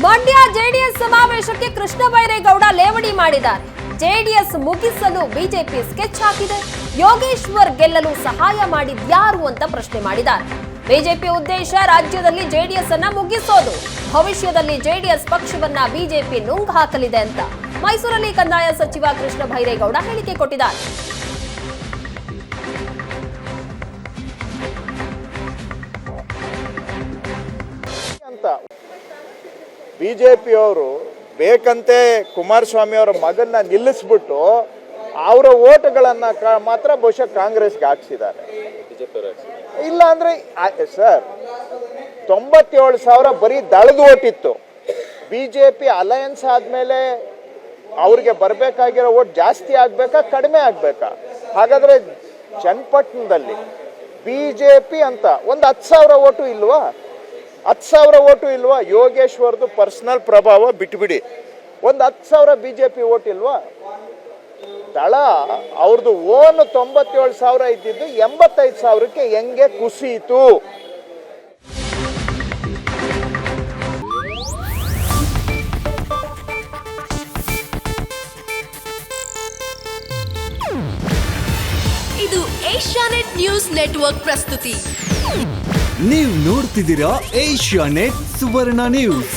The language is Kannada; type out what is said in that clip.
ಮಂಡ್ಯ ಜೆಡಿಎಸ್ ಸಮಾವೇಶಕ್ಕೆ ಕೃಷ್ಣ ಬೈರೇಗೌಡ ಲೇವಡಿ ಮಾಡಿದ್ದಾರೆ. ಜೆಡಿಎಸ್ ಮುಗಿಸಲು ಬಿಜೆಪಿ ಸ್ಕೆಚ್ ಹಾಕಿದೆ. ಯೋಗೇಶ್ವರ್ ಗೆಲ್ಲಲು ಸಹಾಯ ಮಾಡಿದ್ಯಾರು ಅಂತ ಪ್ರಶ್ನೆ ಮಾಡಿದ್ದಾರೆ. ಬಿಜೆಪಿ ಉದ್ದೇಶ ರಾಜ್ಯದಲ್ಲಿ ಜೆಡಿಎಸ್ ಅನ್ನ ಮುಗಿಸೋದು. ಭವಿಷ್ಯದಲ್ಲಿ ಜೆಡಿಎಸ್ ಪಕ್ಷವನ್ನ ಬಿಜೆಪಿ ನುಂಗ್ ಹಾಕಲಿದೆ ಅಂತ ಮೈಸೂರಲ್ಲಿ ಕಂದಾಯ ಸಚಿವ ಕೃಷ್ಣ ಬೈರೇಗೌಡ ಹೇಳಿಕೆ ಕೊಟ್ಟಿದ್ದಾರೆ. ಬಿಜೆಪಿಯವರು ಬೇಕಂತೆ ಕುಮಾರಸ್ವಾಮಿ ಅವರ ಮಗನ್ನ ನಿಲ್ಲಿಸ್ಬಿಟ್ಟು ಅವರ ಓಟ್ಗಳನ್ನ ಮಾತ್ರ ಬಹುಶಃ ಕಾಂಗ್ರೆಸ್ಗೆ ಹಾಕ್ಸಿದ್ದಾರೆ. ಇಲ್ಲ ಅಂದ್ರೆ ಸರ್ 97,000 ಬರೀ ದಳದ ಓಟಿತ್ತು. ಬಿಜೆಪಿ ಅಲಯನ್ಸ್ ಆದ್ಮೇಲೆ ಅವ್ರಿಗೆ ಬರಬೇಕಾಗಿರೋ ಓಟ್ ಜಾಸ್ತಿ ಆಗ್ಬೇಕಾ ಕಡಿಮೆ ಆಗ್ಬೇಕಾ? ಹಾಗಾದ್ರೆ ಚನ್ನಪಟ್ಟಣದಲ್ಲಿ ಬಿಜೆಪಿ ಅಂತ ಒಂದು 10,000 ಓಟು ಇಲ್ವಾ? 10,000 ಓಟು ಇಲ್ವಾ? ಯೋಗೇಶ್ವರ್ದು ಪರ್ಸನಲ್ ಪ್ರಭಾವ ಬಿಟ್ಬಿಡಿ, ಒಂದು 10,000 ಬಿಜೆಪಿ ಓಟ್ ಇಲ್ವಾ? ದಳ ಅವ್ರದ್ದು ಓನ್ 97,000 ಇದ್ದಿದ್ದು 85,000ಕ್ಕೆ ಹೆಂಗೆ ಕುಸಿಯಿತು? ಇದು ಏಷ್ಯಾನೆಟ್ ನ್ಯೂಸ್ ನೆಟ್ವರ್ಕ್ ಪ್ರಸ್ತುತಿ. ನೀವು ನೋಡ್ತಿದ್ದೀರಾ ಏಷ್ಯಾನೆಟ್ ಸುವರ್ಣ ನ್ಯೂಸ್.